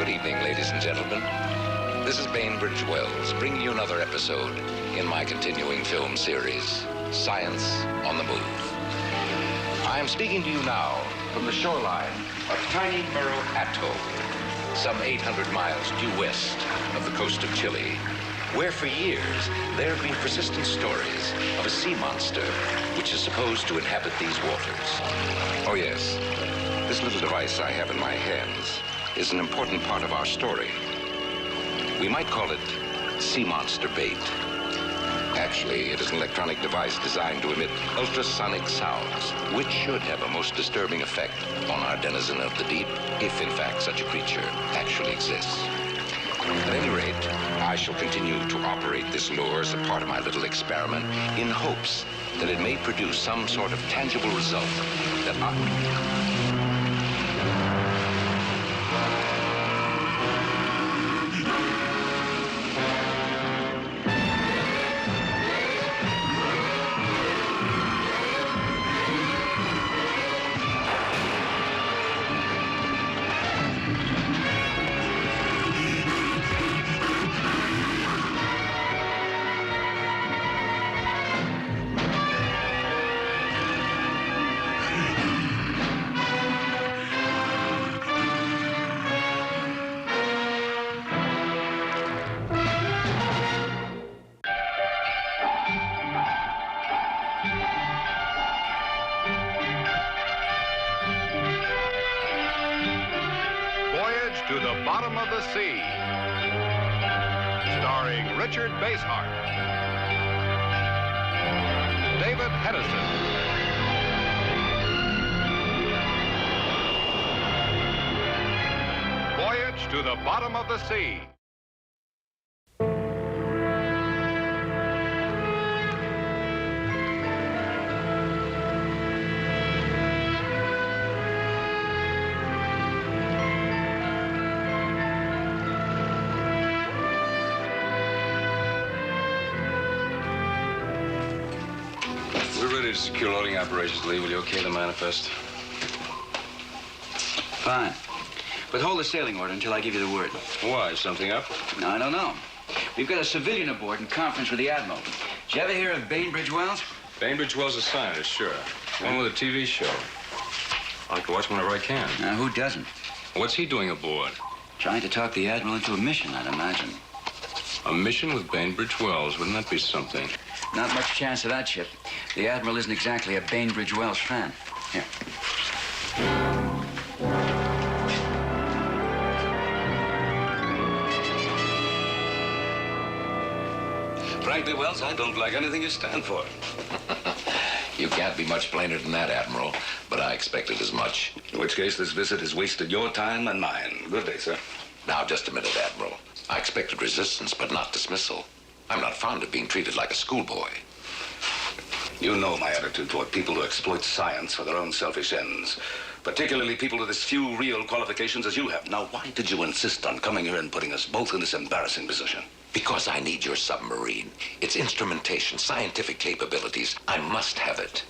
Good evening, ladies and gentlemen. This is Bainbridge Wells, bringing you another episode in my continuing film series, Science on the Move. I am speaking to you now from the shoreline of tiny Murrow Atoll, some 800 miles due west of the coast of Chile, where for years there have been persistent stories of a sea monster which is supposed to inhabit these waters. Oh yes, this little device I have in my hands is an important part of our story. We might call it sea monster bait. Actually, it is an electronic device designed to emit ultrasonic sounds, which should have a most disturbing effect on our denizen of the deep, if in fact such a creature actually exists. At any rate, I shall continue to operate this lure as a part of my little experiment in hopes that it may produce some sort of tangible result that Voyage to the Bottom of the Sea, starring Richard Basehart, David Hedison, Voyage to the Bottom of the Sea. We're ready to secure loading operations, Lee. Will you okay the manifest? Fine. But hold the sailing order until I give you the word. Why? Something up? No, I don't know. We've got a civilian aboard in conference with the Admiral. Did you ever hear of Bainbridge Wells? Bainbridge Wells is a scientist, sure. One with a TV show. I like to watch whenever I can. Now, who doesn't? What's he doing aboard? Trying to talk the Admiral into a mission, I'd imagine. A mission with Bainbridge Wells. Wouldn't that be something? Not much chance of that, Chip. The Admiral isn't exactly a Bainbridge Wells fan. Here. Frankly, Wells, I don't like anything you stand for. You can't be much plainer than that, Admiral, but I expected as much. In which case, this visit has wasted your time and mine. Good day, sir. Now, just a minute, Admiral. I expected resistance, but not dismissal. I'm not fond of being treated like a schoolboy. You know my attitude toward people who exploit science for their own selfish ends, particularly people with as few real qualifications as you have. Now, why did you insist on coming here and putting us both in this embarrassing position? Because I need your submarine. Its instrumentation, scientific capabilities. I must have it.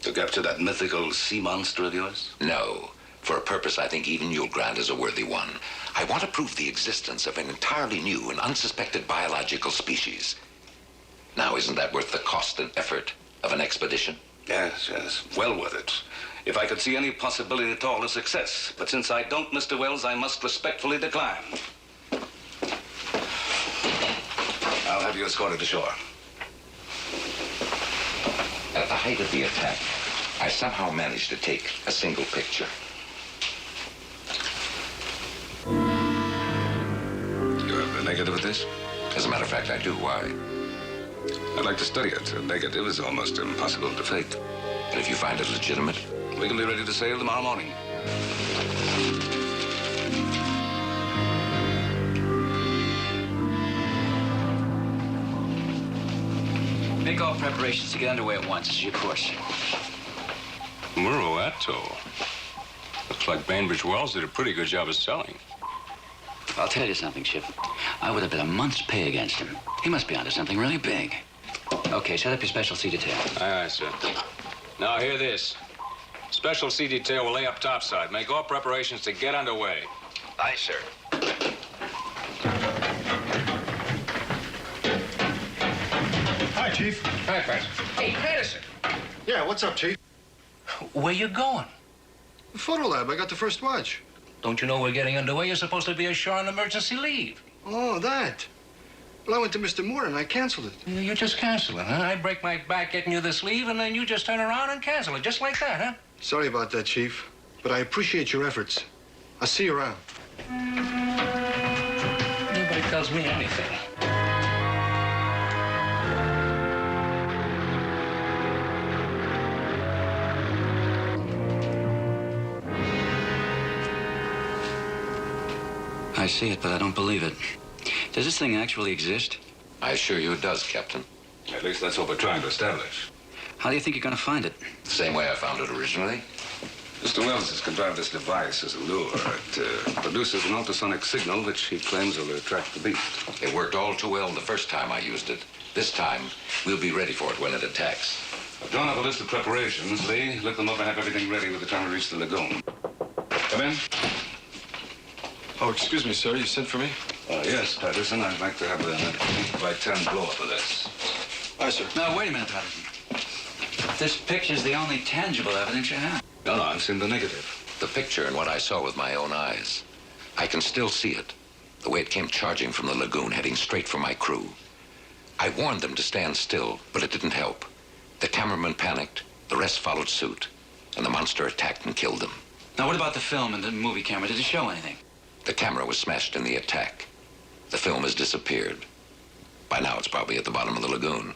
To capture that mythical sea monster of yours? No. For a purpose I think even you'll grant is a worthy one. I want to prove the existence of an entirely new and unsuspected biological species. Now, isn't that worth the cost and effort of an expedition? Yes, yes. Well worth it. If I could see any possibility at all of success. But since I don't, Mr. Wells, I must respectfully decline. I'll have you escorted ashore. At the height of the attack, I somehow managed to take a single picture. You have the negative of this? As a matter of fact, I do. Why? I'd like to study it. A negative is almost impossible to fake. And if you find it legitimate? We can be ready to sail tomorrow morning. Make all preparations to get underway at once. This is your course. Murrow Atoll. Looks like Bainbridge Wells did a pretty good job of selling. I'll tell you something, Chip. I would have bet a month's pay against him. He must be onto something really big. Okay, set up your special sea detail. Aye, aye, sir. Now, hear this. Special sea detail will lay up topside. Make all preparations to get underway. Aye, sir. Hi, Chief. Hi, Patterson. Hey, Patterson. Yeah, what's up, Chief? Where you going? The photo lab. I got the first watch. Don't you know we're getting underway? You're supposed to be ashore on emergency leave. Oh, that. Well, I went to Mr. Moore and I canceled it. You just cancel it, huh? I break my back getting you this leave, and then you just turn around and cancel it, just like that, huh? Sorry about that, Chief. But I appreciate your efforts. I'll see you around. Nobody tells me anything. I see it, but I don't believe it. Does this thing actually exist? I assure you it does, Captain. At least that's what we're trying to establish. How do you think you're going to find it? The same way I found it originally. Mr. Wells has contrived this device as a lure. It produces an ultrasonic signal which he claims will attract the beast. It worked all too well the first time I used it. This time, we'll be ready for it when it attacks. I've drawn up a list of preparations, Lee. Look them up and have everything ready by the time we reach the lagoon. Come in. Oh, excuse me, sir. You sent for me? Yes, Patterson. I'd like to have an 8x10 blow-up of this. Aye, sir. Now, wait a minute, Patterson. This picture's the only tangible evidence you have. No, I've seen the negative. The picture and what I saw with my own eyes. I can still see it. The way it came charging from the lagoon, heading straight for my crew. I warned them to stand still, but it didn't help. The cameraman panicked, the rest followed suit, and the monster attacked and killed them. Now, what about the film and the movie camera? Did it show anything? The camera was smashed in the attack. The film has disappeared. By now, it's probably at the bottom of the lagoon.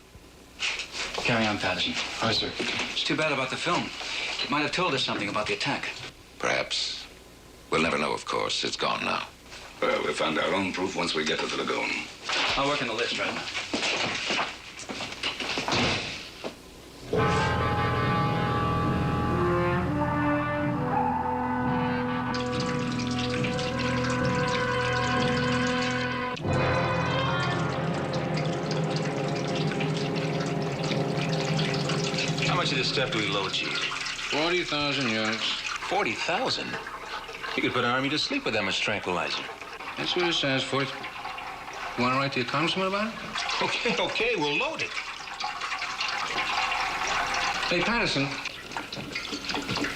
Carry on, Patterson. Aye, sir. It's too bad about the film. It might have told us something about the attack. Perhaps. We'll never know, of course. It's gone now. Well, we'll find our own proof once we get to the lagoon. I'll work on the list right now. How much of this stuff do we load, Chief? 40,000 yards. 40,000? You could put an army to sleep with them as tranquilizer. That's what it says for it. You want to write to your congressman about it? Okay, we'll load it. Hey, Patterson.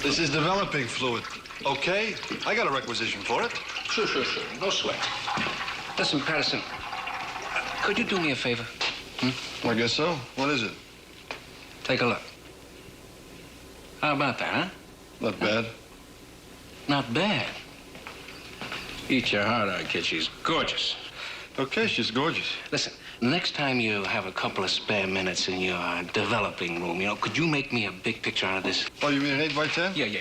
This is developing fluid. Okay? I got a requisition for it. Sure. No sweat. Listen, Patterson. Could you do me a favor? I guess so. What is it? Take a look. How about that, huh? Not bad. Not bad. Eat your heart out, kid. She's gorgeous. Okay, she's gorgeous. Listen, next time you have a couple of spare minutes in your developing room, could you make me a big picture out of this? Oh, you mean an 8x10? Yeah.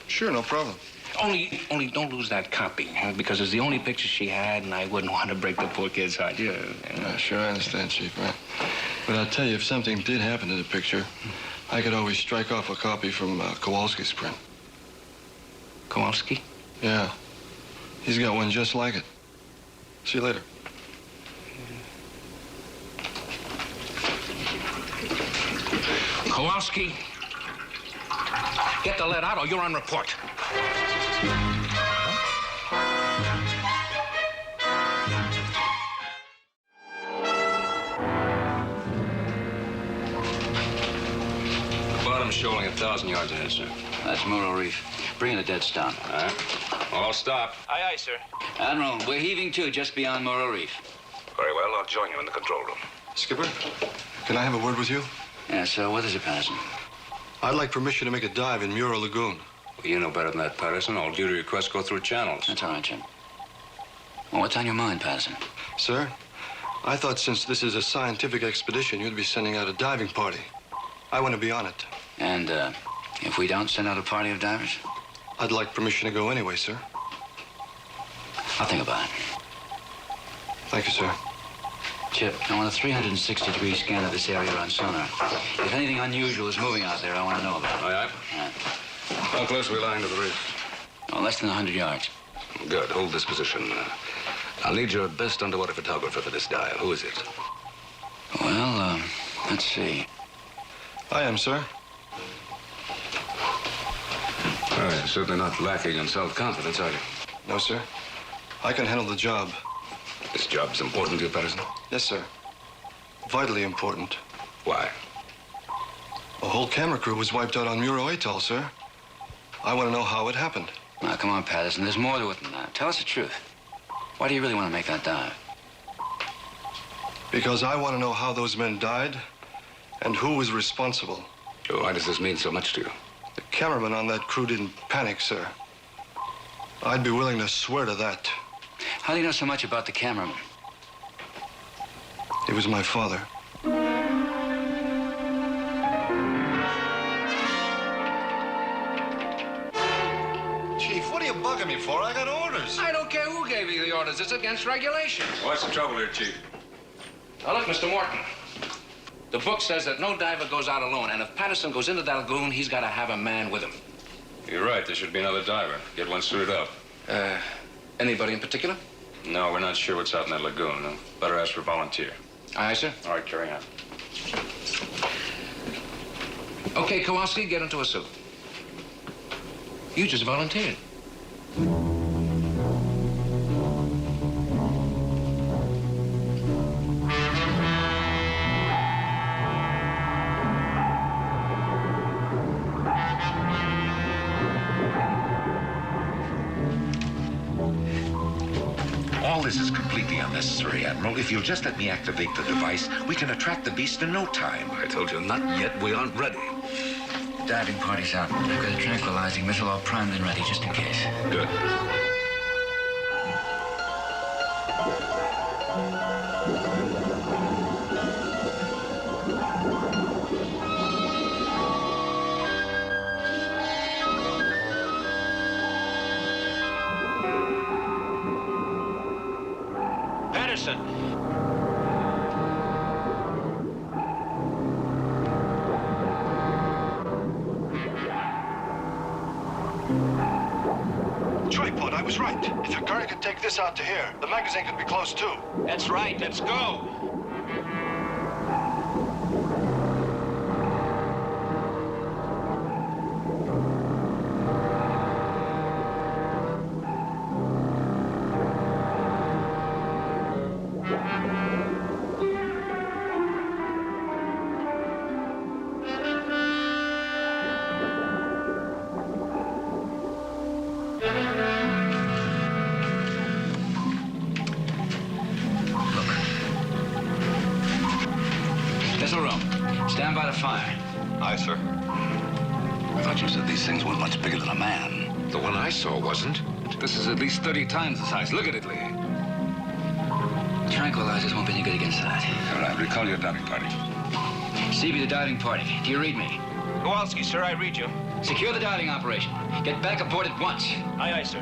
Sure, no problem. Only don't lose that copy, because it's the only picture she had, and I wouldn't want to break the poor kid's heart. Yeah. Sure, I understand, Chief, right? But I'll tell you, if something did happen to the picture, I could always strike off a copy from Kowalski's print. Kowalski? Yeah. He's got one just like it. See you later. Kowalski, get the lead out or you're on report. Bottom shoaling 1,000 yards ahead, sir. That's Morro Reef. Bring in a dead stop. All right. All stop. Aye, aye, sir. Admiral, we're heaving to just beyond Morro Reef. Very well, I'll join you in the control room. Skipper, can I have a word with you? Yeah, so what is it, Patterson? I'd like permission to make a dive in Muir Lagoon. Well, you know better than that, Patterson. All duty requests go through channels. That's all right, Jim. Well, what's on your mind, Patterson? Sir, I thought since this is a scientific expedition, you'd be sending out a diving party. I want to be on it. And, if we don't send out a party of divers? I'd like permission to go anyway, sir. I'll think about it. Thank you, sir. Chip, I want a 360-degree scan of this area on sonar. If anything unusual is moving out there, I want to know about it. Aye, aye. Yeah. How close are we lying to the reef? Oh, less than 100 yards. Good. Hold this position. I'll need your best underwater photographer for this dive. Who is it? Well, let's see. I am, sir. All right, certainly not lacking in self-confidence, are you? No, sir. I can handle the job. This job's important to you, Patterson? Yes, sir. Vitally important. Why? A whole camera crew was wiped out on Muro Atoll, sir. I want to know how it happened. Now, come on, Patterson. There's more to it than that. Tell us the truth. Why do you really want to make that dive? Because I want to know how those men died and who was responsible. Why does this mean so much to you? The cameraman on that crew didn't panic, sir. I'd be willing to swear to that. How do you know so much about the cameraman? He was my father. Chief, what are you bugging me for? I got orders. I don't care who gave you the orders. It's against regulations. What's the trouble here, Chief? Now, look, Mr. Morton. The book says that no diver goes out alone, and if Patterson goes into that lagoon, he's got to have a man with him. You're right. There should be another diver. Get one suited up. Anybody in particular? No, we're not sure what's out in that lagoon. No. Better ask for a volunteer. Aye, sir. All right, carry on. Okay, Kowalski, get into a suit. You just volunteered. All this is completely unnecessary, Admiral. If you'll just let me activate the device, we can attract the beast in no time. I told you, not yet. We aren't ready. The diving party's out. I've got a tranquilizing missile all primed and ready, just in case. Good. Patterson. Tripod, I was right. If your current could take this out to here, the magazine could be close too. That's right. Let's go. Missile room. Stand by the fire. Aye, sir. I thought you said these things weren't much bigger than a man. The one I saw wasn't. This is at least 30 times the size. Look at it, Lee. Tranquilizers won't be any good against that. All right, recall your diving party. Seaview, the diving party. Do you read me? Kowalski, sir, I read you. Secure the diving operation. Get back aboard at once. Aye, aye, sir.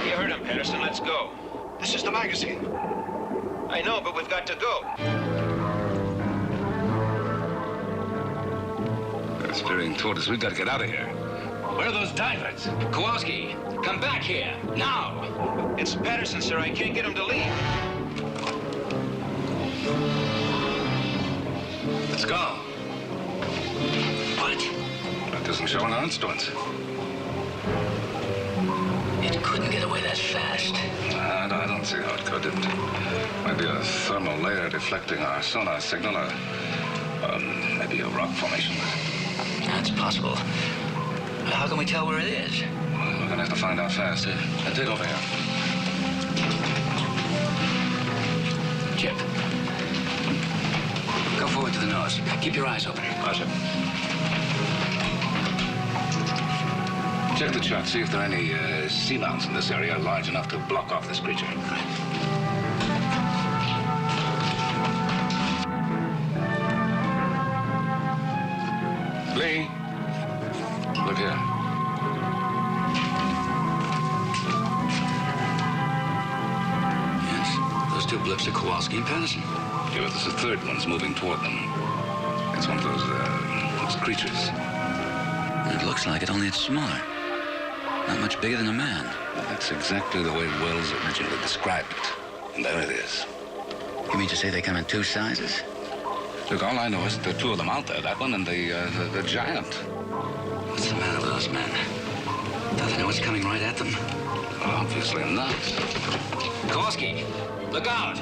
You heard him, Patterson. Let's go. This is the magazine. I know, but we've got to go. They're steering toward us. We've got to get out of here. Where are those divers? Kowalski, come back here. Now. It's Patterson, sir. I can't get him to leave. Let's go. What? That doesn't show on our instruments. It couldn't get away that fast. I don't see how it could. It might be a thermal layer deflecting our sonar signal, or maybe a rock formation. That's possible. How can we tell where it is? Well, we're gonna have to find out fast. Take over here. Chip. Go forward to the nose. Keep your eyes open. Roger. Check the chart. See if there are any seamounts in this area large enough to block off this creature. Lee, look here. Yes, those two blips are Kowalski and Patterson. Yeah, but there's a third one's moving toward them. It's one of those creatures. It looks like it, only it's smaller. Not much bigger than a man. Well, that's exactly the way Wells originally described it. And there it is. You mean to say they come in two sizes? Look, all I know is that there are two of them out there, that one and the giant. What's the matter with those men? Don't they know what's coming right at them? Well, obviously not. Kowalski, look out!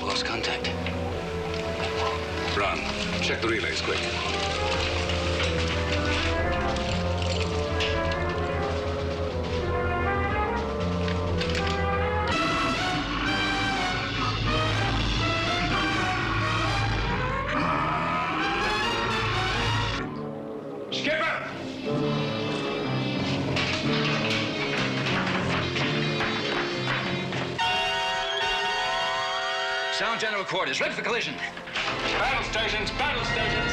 Lost contact. Ron, check the relays quick. Skipper! Sound general quarters, ready for collision. Battle stations, battle stations!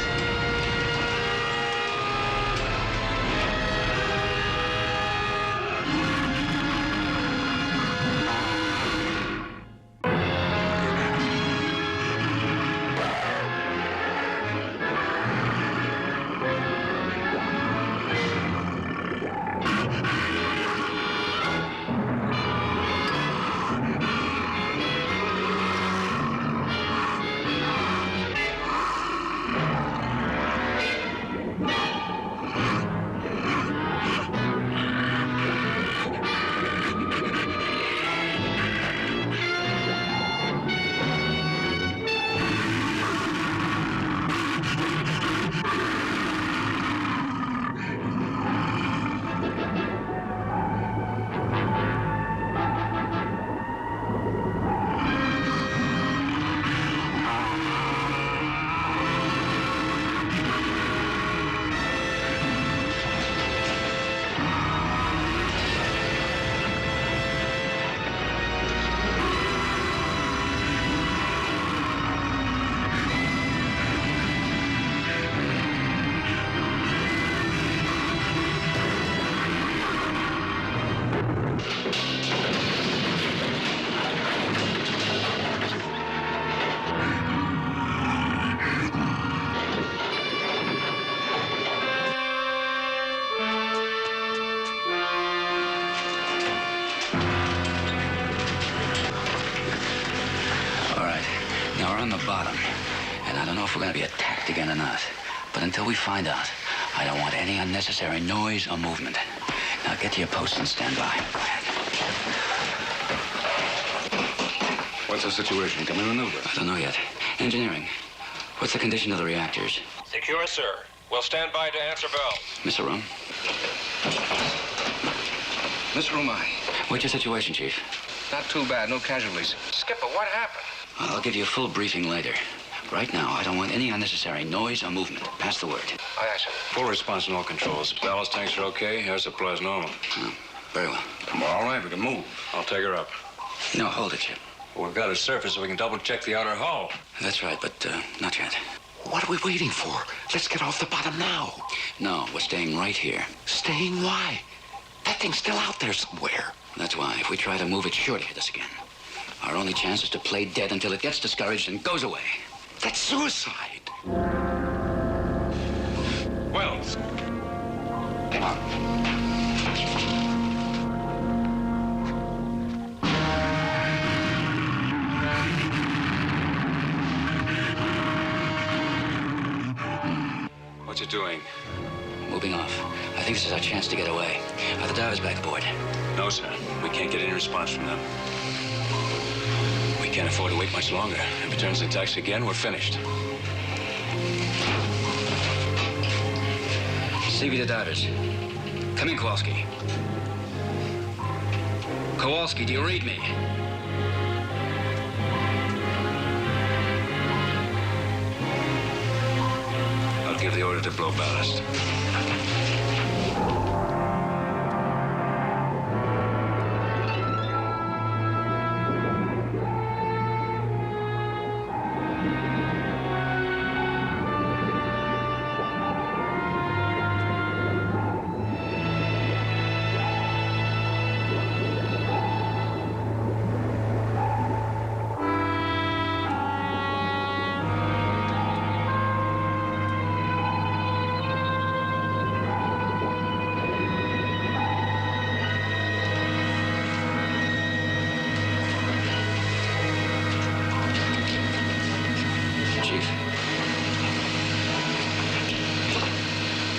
Now, we're on the bottom, and I don't know if we're going to be attacked again or not. But until we find out, I don't want any unnecessary noise or movement. Now, get to your post and stand by. What's the situation? Can we maneuver? I don't know yet. Engineering, what's the condition of the reactors? Secure, sir. We'll stand by to answer bells. Miss Arum? Miss Rumai. What's your situation, Chief? Not too bad. No casualties. Skipper, what happened? I'll give you a full briefing later. Right now, I don't want any unnecessary noise or movement. Pass the word. Aye, aye, sir. Full response on all controls. Ballast tanks are okay. Air supply is normal. Oh, very well. We're all right. We can move. I'll take her up. No, hold it, Chip. We've got a surface so we can double-check the outer hull. That's right, but not yet. What are we waiting for? Let's get off the bottom now. No, we're staying right here. Staying why? That thing's still out there somewhere. That's why. If we try to move it, sure to hit us again. Our only chance is to play dead until it gets discouraged and goes away. That's suicide. Wells. Come on. What's it doing? Moving off. I think this is our chance to get away. Are the divers back aboard? No, sir. We can't get any response from them. We can't afford to wait much longer. If it turns attacks again, we're finished. Seaview to divers. Come in, Kowalski. Kowalski, do you read me? I'll give the order to blow ballast.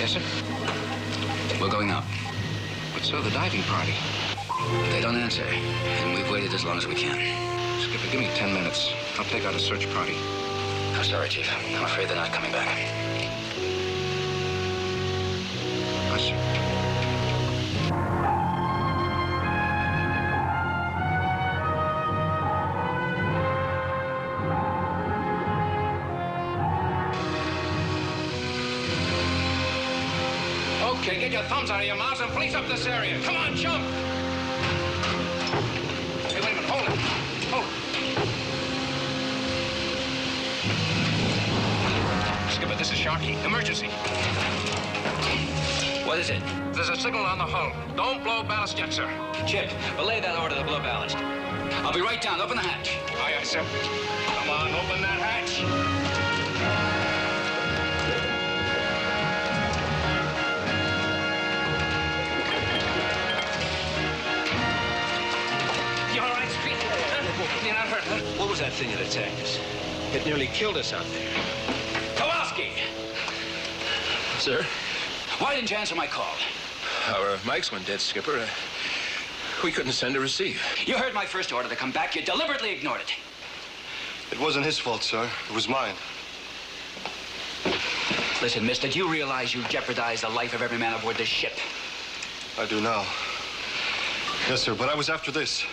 Yes, sir. We're going up. But, sir, the diving party. They don't answer, and we've waited as long as we can. Skipper, give me 10 minutes. I'll take out a search party. I'm sorry, Chief. I'm afraid they're not coming back. Yes, sir. Okay, get your thumbs out of your mouths and police up this area. Come on, jump! Hey, wait a minute. Hold it. Hold it. Skipper, this is Sharky. Emergency. What is it? There's a signal on the hull. Don't blow ballast yet, sir. Chip, belay that order to blow ballast. I'll be right down. Open the hatch. Aye, aye, sir. Come on, open that hatch. You all right, Speed? Huh? You're not hurt, huh? What was that thing that attacked us? It nearly killed us out there. Kowalski! Sir? Why didn't you answer my call? Our mics went dead, Skipper. We couldn't send or receive. You heard my first order to come back. You deliberately ignored it. It wasn't his fault, sir. It was mine. Listen, mister, do you realize you jeopardized the life of every man aboard this ship? I do now. Yes, sir, but I was after this.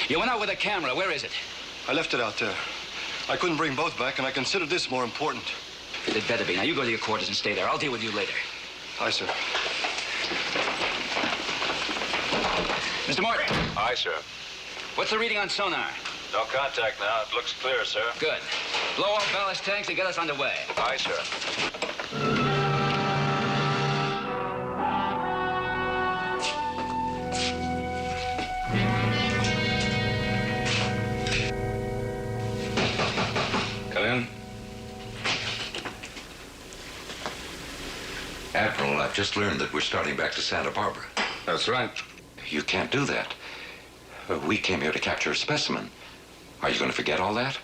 You went out with a camera. Where is it? I left it out there. I couldn't bring both back, and I considered this more important. It better be. Now, you go to your quarters and stay there. I'll deal with you later. Aye, sir. Mr. Morton, Aye, sir. what's the reading on sonar? No contact now. It looks clear, sir. Good. Blow all ballast tanks and get us underway. Aye, sir. Come in. Admiral, I've just learned that we're starting back to Santa Barbara. That's right. You can't do that. We came here to capture a specimen. Are you going to forget all that?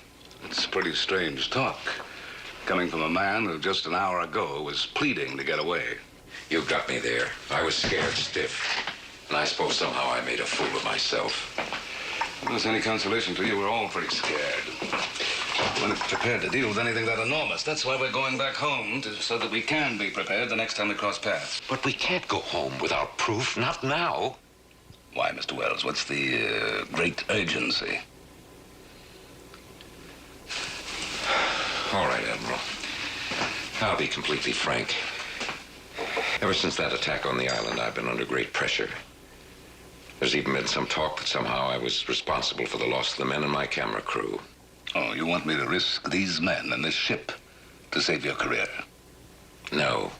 It's pretty strange talk. Coming from a man who just an hour ago was pleading to get away. You got me there. I was scared stiff. And I suppose somehow I made a fool of myself. If there's any consolation to you, we're all pretty scared. We're not prepared to deal with anything that enormous. That's why we're going back home, so that we can be prepared the next time we cross paths. But we can't go home without proof. Not now. Why, Mr. Wells, what's the great urgency? All right, Admiral. I'll be completely frank. Ever since that attack on the island, I've been under great pressure. There's even been some talk that somehow I was responsible for the loss of the men in my camera crew. Oh, you want me to risk these men and this ship to save your career? No.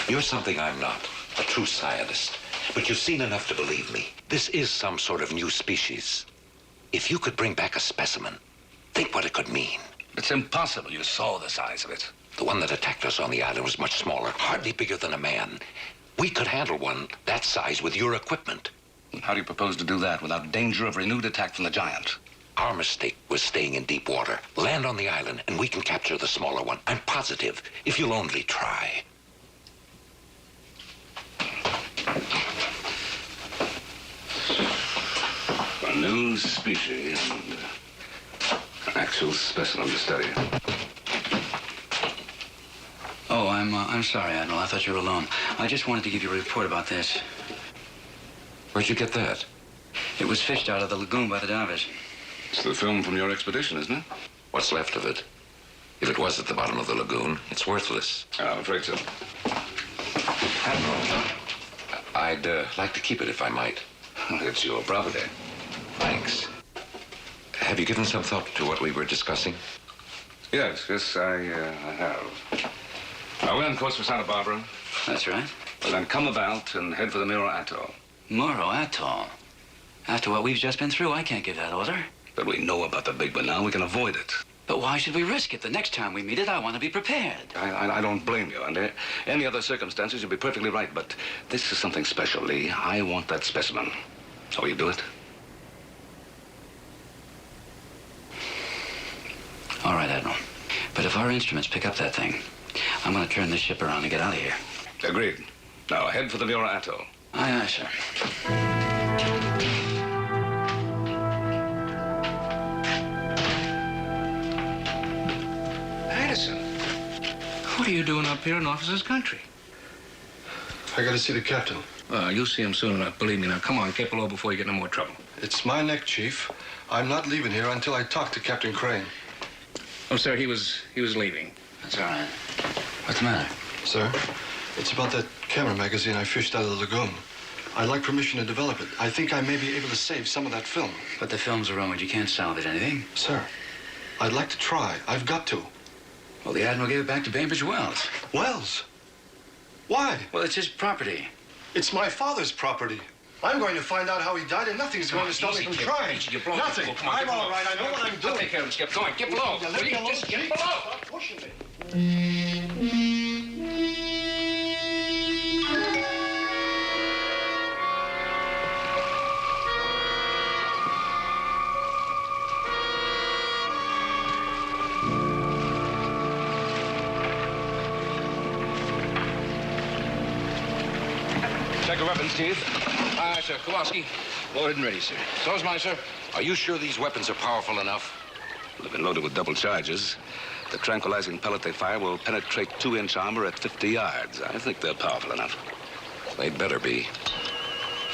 You're something I'm not. A true scientist. But you've seen enough to believe me. This is some sort of new species. If you could bring back a specimen, think what it could mean. It's impossible. You saw the size of it. The one that attacked us on the island was much smaller, hardly bigger than a man. We could handle one that size with your equipment. How do you propose to do that without danger of renewed attack from the giant? Our mistake was staying in deep water. Land on the island, and we can capture the smaller one. I'm positive, if you'll only try. A new species and an actual specimen to study. Oh, I'm sorry, Admiral. I thought you were alone. I just wanted to give you a report about this. Where'd you get that? It was fished out of the lagoon by the divers. It's the film from your expedition, isn't it? What's left of it? If it was at the bottom of the lagoon, it's worthless. I'm afraid so. Admiral, I'd like to keep it if I might. It's your property. Thanks. Have you given some thought to what we were discussing? Yes, I have. We're on course for Santa Barbara. That's right. Well, then come about and head for the Miro Atoll. Moro Atoll. After what we've just been through, I can't give that order. But we know about the big one now. We can avoid it. But why should we risk it? The next time we meet it, I want to be prepared. I don't blame you. Under any other circumstances, you'd be perfectly right. But this is something special, Lee. I want that specimen. So will you do it? All right, Admiral. But if our instruments pick up that thing, I'm going to turn this ship around and get out of here. Agreed. Now, head for the Muir Atoll. Aye, aye, sir. Patterson, what are you doing up here in officer's country? I gotta see the captain. You'll see him soon enough, believe me. Now, come on, get below before you get in more trouble. It's my neck, Chief. I'm not leaving here until I talk to Captain Crane. Oh, sir, he was leaving. That's all right. What's the matter? Sir, it's about that camera magazine I fished out of the lagoon. I'd like permission to develop it. I think I may be able to save some of that film. But the film's ruined. You can't salvage anything. Sir, I'd like to try. I've got to. Well, the Admiral gave it back to Bainbridge Wells. Wells? Why? Well, it's his property. It's my father's property. I'm going to find out how he died, and nothing's going to stop me from trying. Nothing. I'm all right. I know what I'm doing. I'll take care of him, Skip. Come on, get below. Let me alone, Just get Chief. below. Stop pushing me. Check your weapons, Chief. Aye, sir. Kowalski, loaded and ready, sir. So's mine, sir. Are you sure these weapons are powerful enough? They've been loaded with double charges. The tranquilizing pellet they fire will penetrate 2-inch armor at 50 yards. I think they're powerful enough. They'd better be.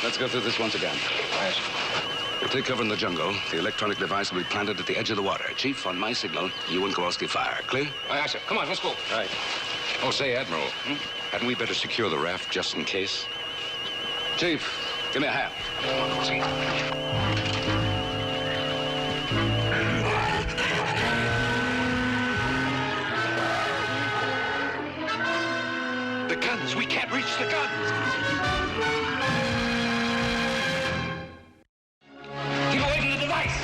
Let's go through this once again. Aye, sir. We'll take cover in the jungle. The electronic device will be planted at the edge of the water. Chief, on my signal, you and Kowalski fire. Clear? Aye, sir. Come on, let's go. All right. Oh, say, Admiral, hadn't we better secure the raft just in case? Chief, give me a hand. The guns! We can't reach the guns! Keep away from the device.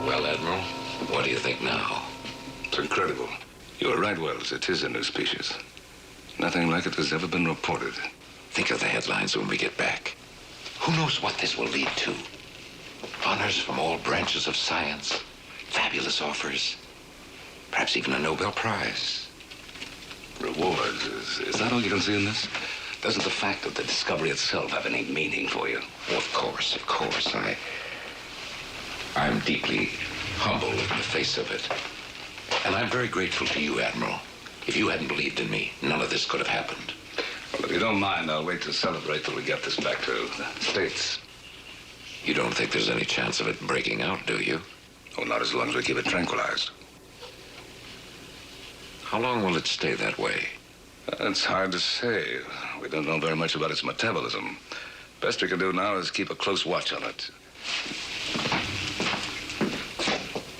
Well, Admiral, what do you think now? It's incredible. You were right, Wells. It is a new species. Nothing like it has ever been reported. Think of the headlines when we get back. Who knows what this will lead to? Honors from all branches of science, fabulous offers, perhaps even a Nobel Prize. Rewards. Is that all you can see in this? Doesn't the fact of the discovery itself have any meaning for you? Oh, of course. I'm deeply humbled in the face of it. And I'm very grateful to you, Admiral. If you hadn't believed in me, none of this could have happened. Well, if you don't mind, I'll wait to celebrate till we get this back to the States. You don't think there's any chance of it breaking out, do you? Oh, not as long as we keep it tranquilized. How long will it stay that way? It's hard to say. We don't know very much about its metabolism. Best we can do now is keep a close watch on it.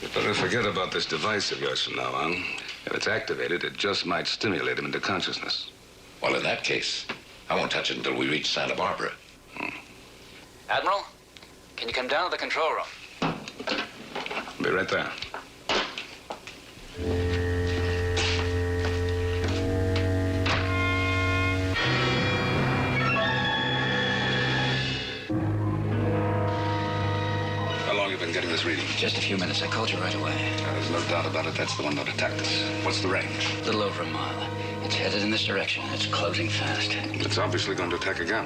You'd better forget about this device of yours from now on. If it's activated, it just might stimulate him into consciousness. Well, in that case, I won't touch it until we reach Santa Barbara. Admiral, can you come down to the control room? Be right there. How long have you been getting this reading? Just a few minutes. I called you right away. There's no doubt about it. That's the one that attacked us. What's the range? A little over a mile. It's headed in this direction. It's closing fast. It's obviously going to attack again.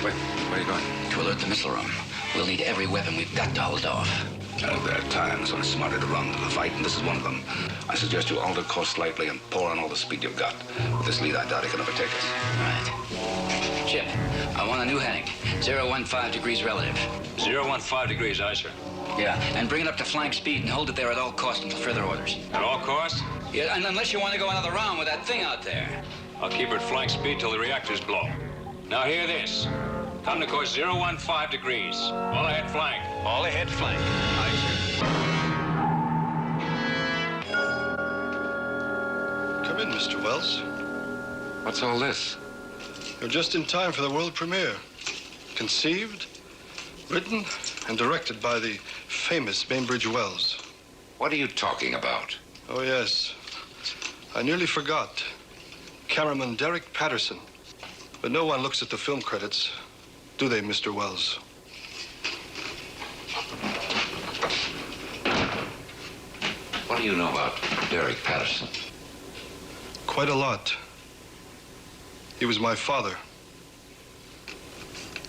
Wait, where are you going? To alert the missile room. We'll need every weapon we've got to hold off. There are times when it's smarter to run than to fight, and this is one of them. I suggest you alter course slightly and pour on all the speed you've got. With this lead, I doubt he can overtake us. Right. Chip, I want a new heading. 015 degrees relative. 015 degrees, aye, sir. Yeah, and bring it up to flank speed and hold it there at all costs until further orders. At all costs? Yeah, and unless you want to go another round with that thing out there. I'll keep her at flank speed till the reactors blow. Now hear this. Come to course 015 degrees. All ahead flank. All ahead flank. Aye, sir. Come in, Mr. Wells. What's all this? You're just in time for the world premiere. Conceived, written, and directed by the famous Bainbridge Wells. What are you talking about? Oh, yes. I nearly forgot. Cameraman Derek Patterson. But no one looks at the film credits, do they, Mr. Wells? What do you know about Derek Patterson? Quite a lot. He was my father.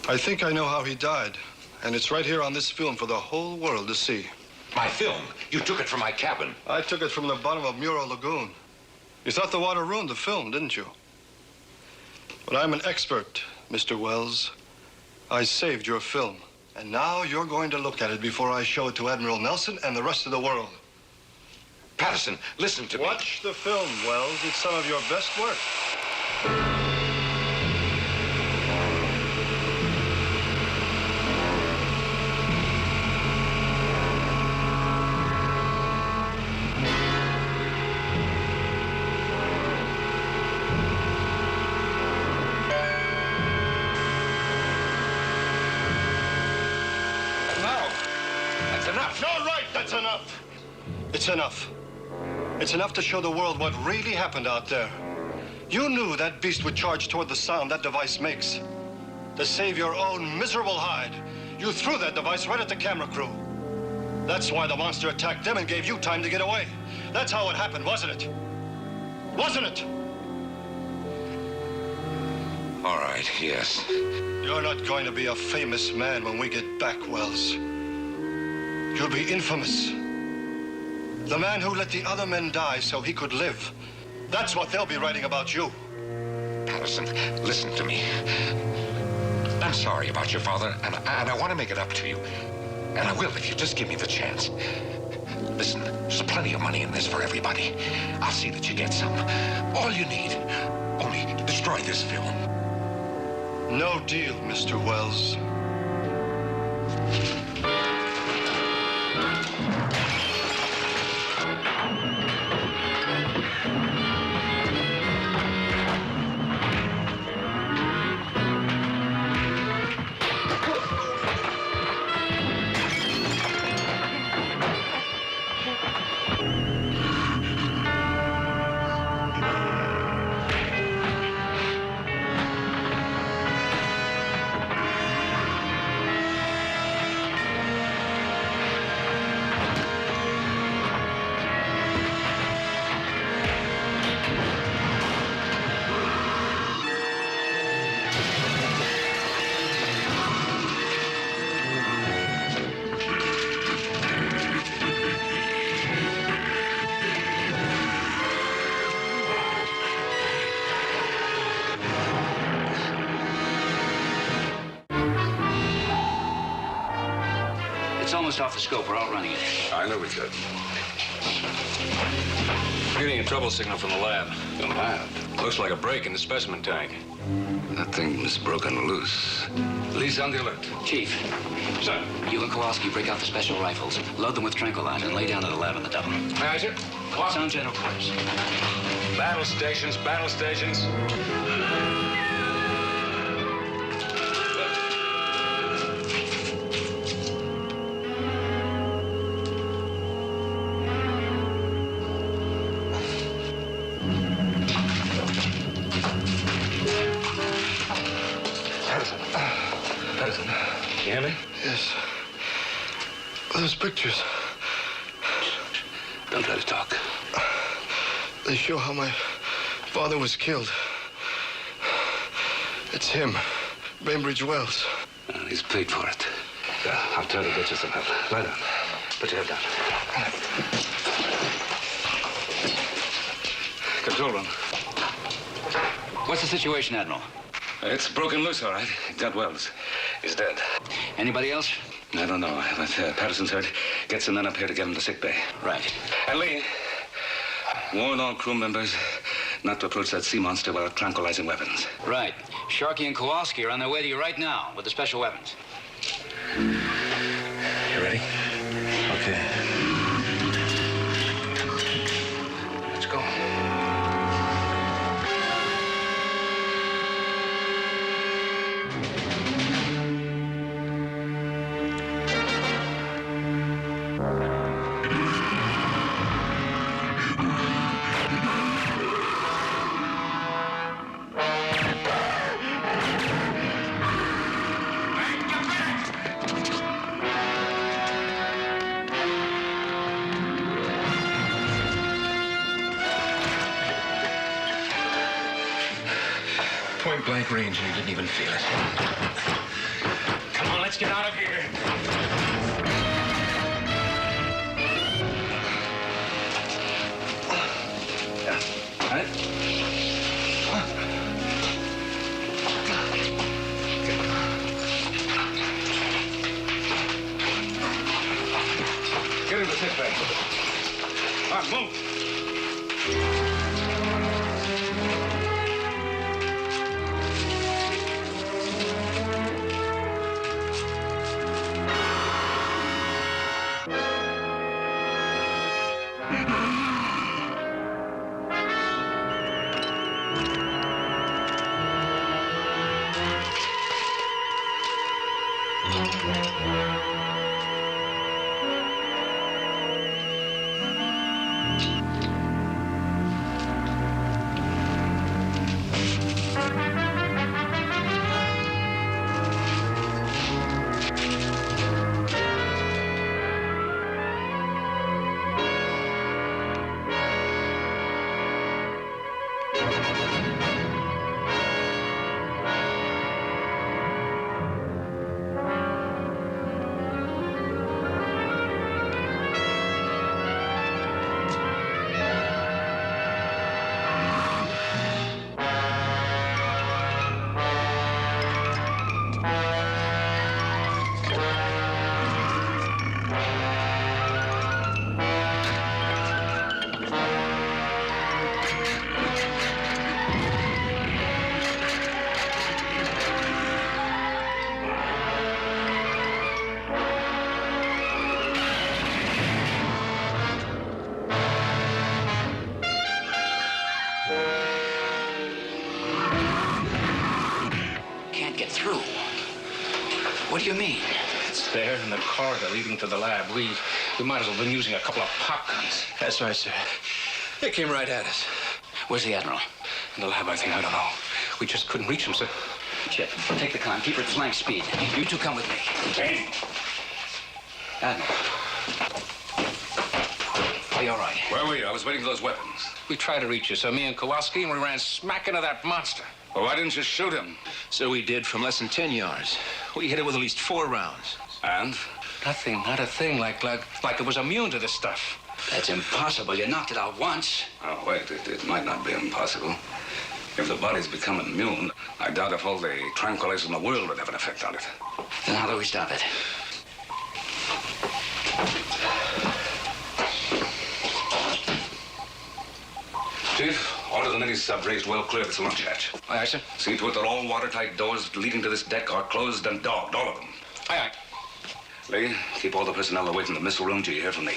I think I know how he died, and it's right here on this film for the whole world to see. My film? You took it from my cabin. I took it from the bottom of Muro Lagoon. You thought the water ruined the film, didn't you? But I'm an expert, Mr. Wells. I saved your film. And now you're going to look at it before I show it to Admiral Nelson and the rest of the world. Patterson, listen to me. Watch the film, Wells. It's some of your best work. It's enough. It's enough to show the world what really happened out there. You knew that beast would charge toward the sound that device makes. To save your own miserable hide, you threw that device right at the camera crew. That's why the monster attacked them and gave you time to get away. That's how it happened, wasn't it? Wasn't it? All right, yes. You're not going to be a famous man when we get back, Wells. You'll be infamous. The man who let the other men die so he could live. That's what they'll be writing about you. Patterson, listen to me. I'm sorry about your father, and I want to make it up to you. And I will if you just give me the chance. Listen, there's plenty of money in this for everybody. I'll see that you get some. All you need. Only destroy this film. No deal, Mr. Wells. It's almost off the scope. We're outrunning it. I knew we could. Getting a trouble signal from the lab. The lab? Looks like a break in the specimen tank. That thing's broken loose. Police on the alert. Chief. Sir. You and Kowalski break out the special rifles, load them with tranquilizer, and lay down at the lab in the double. Aye, sir. Sound general quarters. Battle stations, battle stations. Patterson, you hear me? Yes. Those pictures. Don't try to talk. They show how my father was killed. It's him, Bainbridge Wells. He's paid for it. Yeah, I'll try to get you some help. Lie down. Put your head down. Control room. What's the situation, Admiral? It's broken loose, all right. Judd Wells is dead. Anybody else? I don't know, but Patterson's hurt. Get some men up here to get him to sick bay. Right. And Lee, warn all crew members not to approach that sea monster without tranquilizing weapons. Right. Sharkey and Kowalski are on their way to you right now with the special weapons. You ready? Okay. Let's go. Point blank range, and you didn't even feel it. Come on, let's get out of here. All right. Get him to sick bay. All right, move. What do you mean? It's there in the corridor leading to the lab. We might as well have been using a couple of pop guns. That's right, sir. They came right at us. Where's the Admiral? In the lab, I think. I don't know. We just couldn't reach him, sir. Chip, take the con. Keep her at flank speed. You two come with me. Hey! Admiral. Are you all right? Where were you? I was waiting for those weapons. We tried to reach you, sir, me and Kowalski, and we ran smack into that monster. Well, why didn't you shoot him? So we did from less than 10 yards. We hit it with at least 4 rounds. And? Nothing, not a thing, like it was immune to this stuff. That's impossible. You knocked it out once. Oh, wait, it might not be impossible. If the body's become immune, I doubt if all the tranquilizers in the world would have an effect on it. Then how do we stop it? Chief, order the mini sub raised well clear of its launch hatch. Aye, aye, sir. See to it that all watertight doors leading to this deck are closed and dogged, all of them. Aye, aye. Lee, keep all the personnel away from the missile room till you hear from me.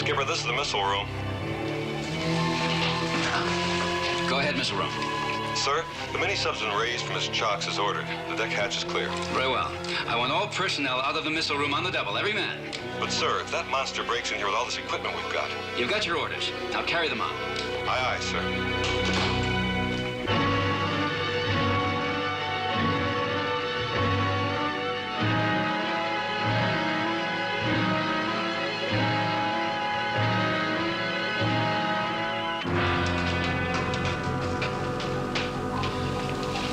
Skipper, this is the missile room. Go ahead, missile room. Sir, the mini-sub's been raised from its chocks as ordered. The deck hatch is clear. Very well. I want all personnel out of the missile room on the double, every man. But, sir, if that monster breaks in here with all this equipment we've got... You've got your orders. Now carry them on. Aye, aye, sir.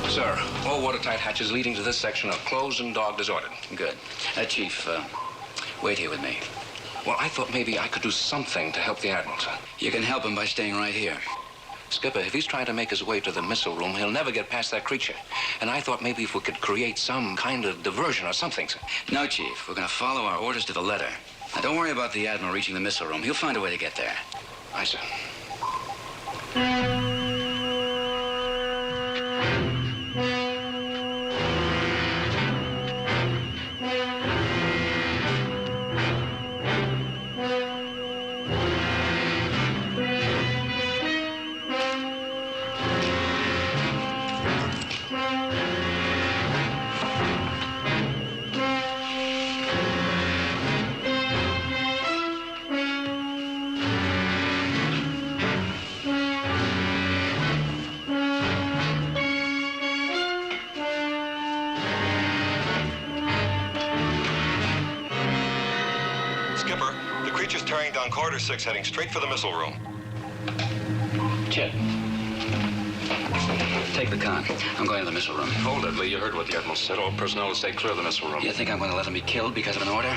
Sir, all watertight hatches leading to this section are closed and dogged as ordered. Good. Chief, wait here with me. Well, I thought maybe I could do something to help the Admiral, sir. You can help him by staying right here. Skipper, if he's trying to make his way to the missile room, he'll never get past that creature. And I thought maybe if we could create some kind of diversion or something, sir. No, Chief. We're going to follow our orders to the letter. Now, don't worry about the Admiral reaching the missile room. He'll find a way to get there. Aye, sir. Skipper, the creature's tearing down corridor 6, heading straight for the missile room. Chet. Take the con. I'm going to the missile room. Hold it, Lee. You heard what the Admiral said. All personnel to stay clear of the missile room. You think I'm going to let him be killed because of an order?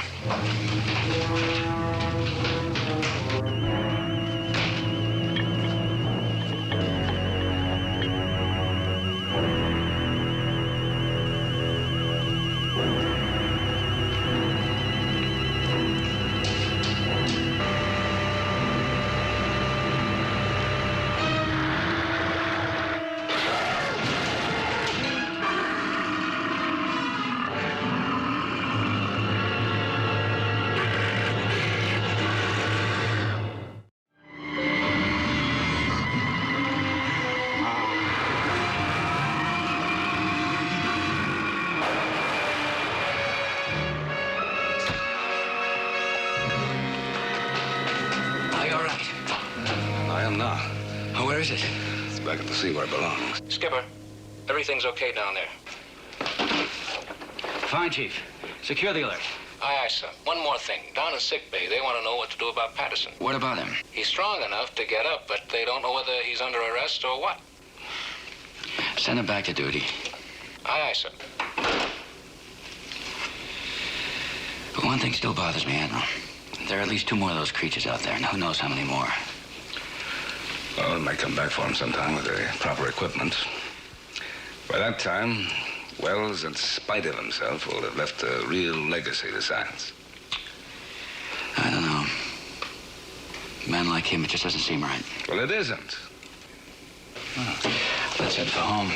Oh, where is it? It's back at the sea where it belongs. Skipper, everything's okay down there. Fine, Chief. Secure the alert. Aye, aye, sir. One more thing. Down in sickbay, they want to know what to do about Patterson. What about him? He's strong enough to get up, but they don't know whether he's under arrest or what. Send him back to duty. Aye, aye, sir. But one thing still bothers me, Admiral. There are at least 2 more of those creatures out there, and who knows how many more. Well, it might come back for him sometime with the proper equipment. By that time, Wells, in spite of himself, will have left a real legacy to science. I don't know. A man like him, it just doesn't seem right. Well, it isn't. Let's head for home.